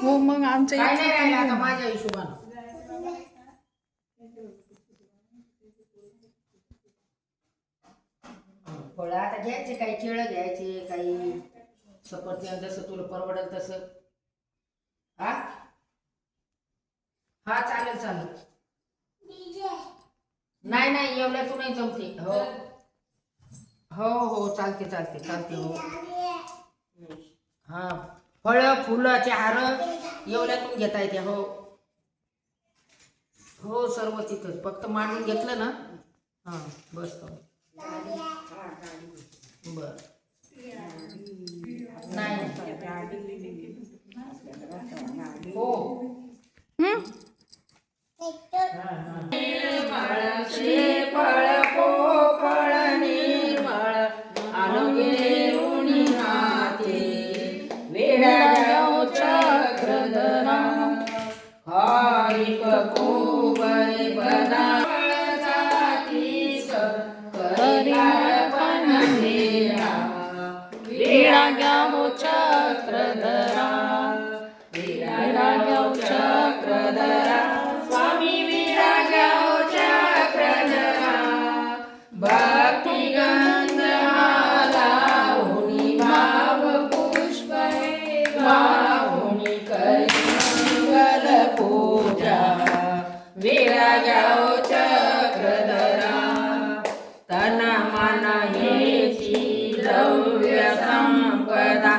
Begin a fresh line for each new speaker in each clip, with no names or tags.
हो मग आमच्या
काय
इथे
नाही राहिलं आता माझ्या हिशोबानं. फळं आता घ्यायचे, काही केळं घ्यायचे, काही सफरचंद, जसं तुला परवडेल तसं. हा हा चालेल चालेल. नाही नाही एवढ्या तू नाही जमते. हो हो हो चालते चालते चालते. हो हा फळं फुलाचे हार एवढ्यातून घेता येते. हो हो सर्व तिथंच, फक्त मांडून घेतलं ना. हां बस बर. नाही हो फळ पोपळ निर्मळ आलोगे हाती वेळा चक्रधरा हरिक कुबरी बना
विडा घ्या हो चक्रधरा, विडा घ्या हो चक्रधरा,
स्वामी विडा घ्या हो चक्रधरा. भक्ती गंध लावणी भाव पुष्प वाहुनी करी मंगल पूजा. विडा घ्या हो चक्रधरा. तना मन हेची द्रव्य संपदा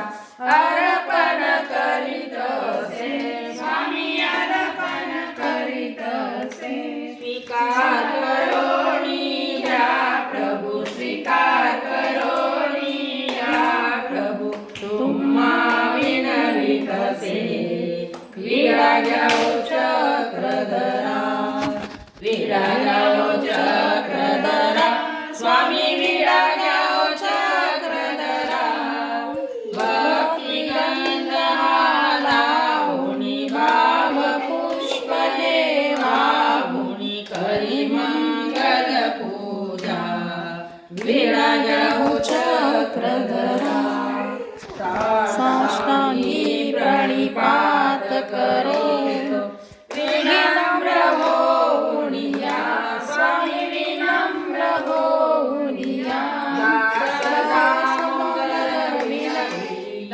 अर्पण करीत असे. स्वामी अर्पण करीत असे. स्वीकार करोनी या प्रभू, स्वीकार करोनी या प्रभू, तुम्हा विनवित असे. विडा घ्या हो चक्रधरा, विडा घ्या हो चक्रधरा, स्वामी विडा घ्या हो चक्रधरा. भक्ती गंध लावणी भाव पुष्प हे वाहुनी करी मंगल पूजा. विडा घ्या हो चक्रधरा.
साष्टांगी प्रणिपात करो
विनम्र होऊनिया. स्वामी विनम्र होऊनिया.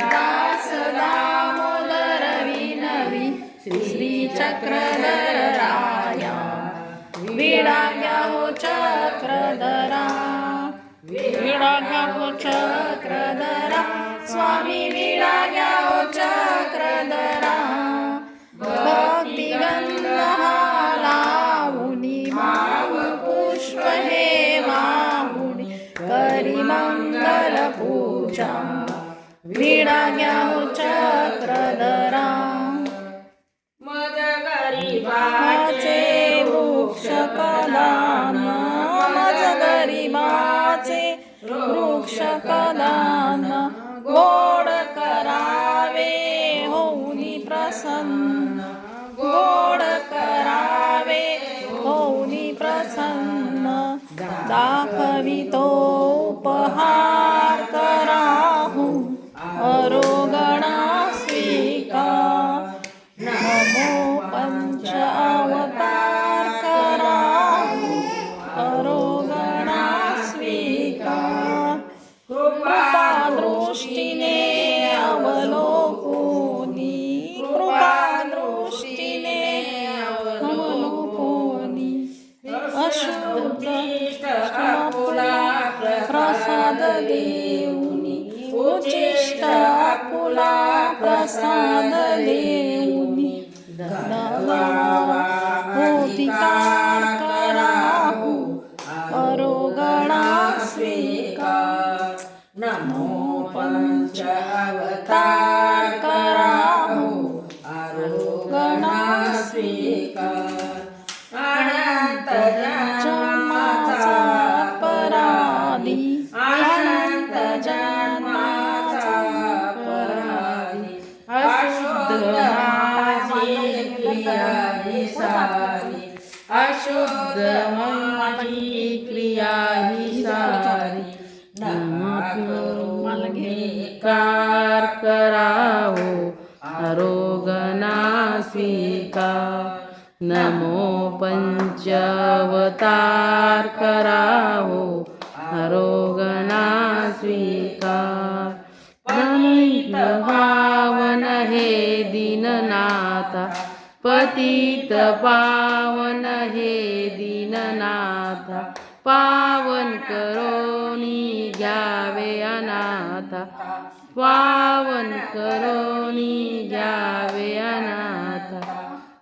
दास दामोदर विनवी श्री चक्रधर राया. विडा घ्या हो चक्रधरा, विडा घ्या हो चक्रधरा, स्वामी विडा घ्या हो चक्रधरा. भक्ती गंध लावणी भाव पुष्प हे वाहुनी करी मंगल पूजा. विडा घ्या हो चक्रधरा.
मद गरीबाचे
वाचे वृक्ष कदान, मज गरीबाचे वृक्ष कदान. गोड करावे होऊनी प्रसन्न, गोड करावे होऊनी प्रसन्न. दाखवितो उपहार कराहू अरोगणा स्वीकार. नमो पंच अवतार कराहू अरोगणा स्वीकार. कृपा दृष्टीने अवलोकोनी, कृपा दृष्टीने अवलोकोनी. अशुद्ध आपुला प्रसाद देऊनी, उचिष्ट आपुला प्रसाद देऊनी. होतिकार कराहू अरोगणा स्वीकार.
नमो पंच अवतार कराहू आरोगणा स्वीकार. अनंत जन्माचा
पराधी,
अनंत जन्माचा पराधी. अशुद्ध माझी क्रिया ही सारी, अशुद्ध माझी क्रिया ही सारी. नमो कार करावो आरोगणा
नमो पंचअवतार करावो आरोगणा स्वीकार प्रणित पावन हे दीननाथा पतित पावन हे दीननाथा पावन करोनी घ्यावे अनाथा पावन करोनी घ्यावे अनाथा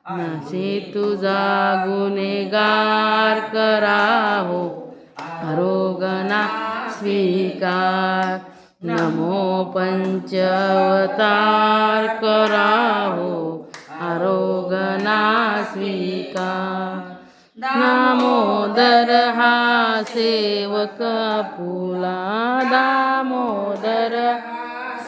नासे तुझा गुन्हेगार करावो आरोगणा स्वीकार नमो पंचअवतार करावो आरोगणा स्वीकार दामोदर हा सेवक आपुला दामोदर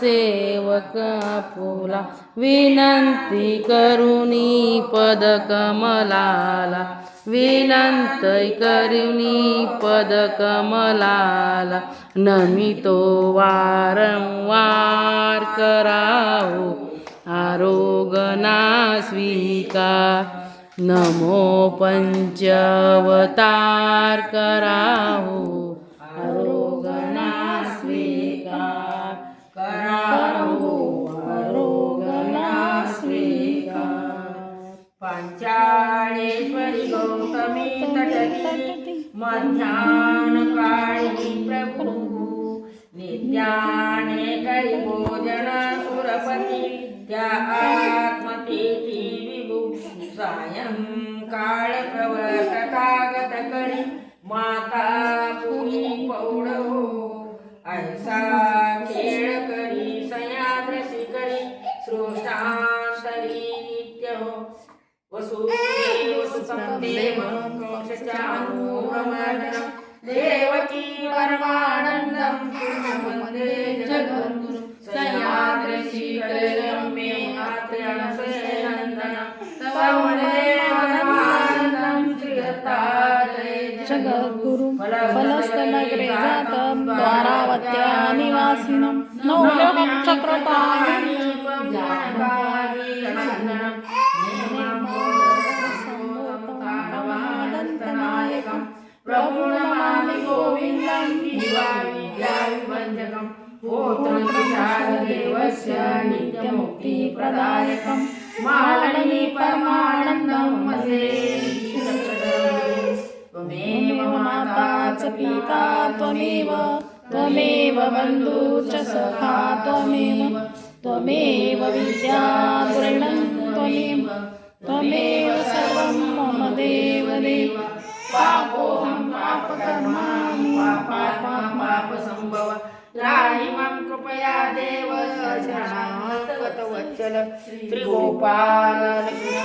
सेवक आपुला विनंती करुणी पद कमलाला विनंती करुणी पद कमलाला नमितो वारंवार करावो आरोगणा स्वीकार नमो पंचअवतार करावो आरोगणा स्वीकार करावो आरोगणा स्वीकार
पांचाळेश्वरी गौतमी तटती मध्यान काळी प्रभू नित्याने करी भोजन सुरपती त्या आत्मतेती विभू सायंकाळ प्रवततागत करी माता पुरी पौडहो ऐसा खेळ करी सयाद्रसी करी सृष्टांतरी नित्य हो वसुदेवसुतं देवं कंसचाणूरमर्दनं देवकी परमानन्दं वन्दे जगद्गुरुं सयाद्रसी करिरम्ये मातृणसेनन्दनं वन्दे परमानन्दं श्रीदत्तात्रेय
जगद्गुरुं फलस्तनगरे जातं द्वारावत्या निवासिनं नवलोकं चक्रपाणि
प्रभुर्नमामि गोविन्दं विद्याविद्याविभञ्जकं पुत्रविशालदेवस्य नित्यमुक्तिप्रदायकं मालनी परमानन्दं वन्दे त्वमेव माता च पिता त्वमेव त्वमेव बन्धु च सखा त्वमेव विद्या द्रविणं त्वमेव सर्वं मम देवदेव पापोऽहं पापकर्माणि पापसम्भव त्राहि मां कृपया देव शरणागतवत्सल श्रीगोपाल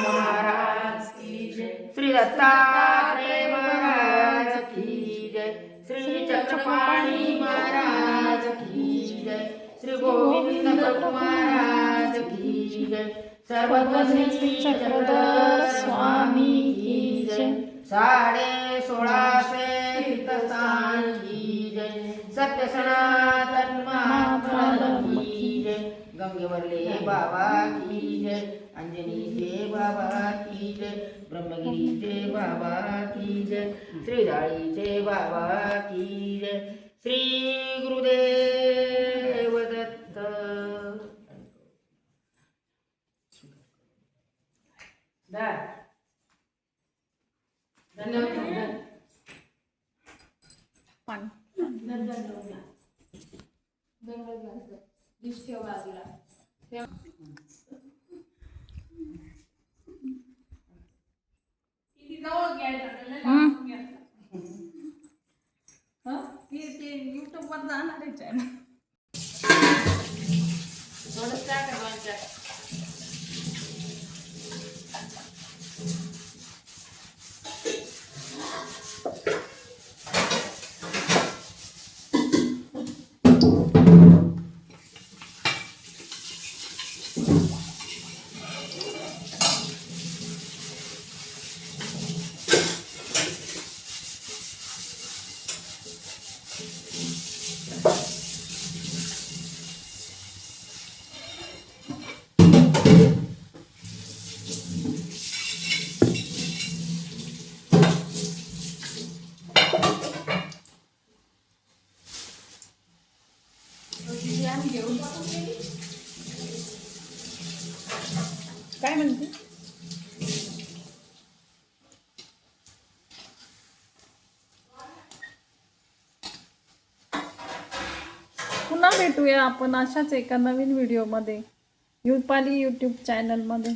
महाराज की जय श्री दत्तात्रेय महाराज की जय श्री चक्रपाणी महाराज की जय श्री गोविंद प्रभु महाराज की जय सर्वश्री चक्रधर स्वामी की जय 16.5 तीर्थस्थान की जय सत्य सनातन महात्मा की जय गंगेवरले बाबा की जय अंजनीचे बाबा की जय ब्रह्मगिरीचे बाबा की जय श्रीजाळीचे बाबा की जय श्री गुरुदेव दत्त धन्यवाद
युट्यूब वर जाणार आहे चॅनल भेटूया आपण अशाच एका नवीन व्हिडिओमध्ये युपाली यूट्यूब चॅनलमध्ये.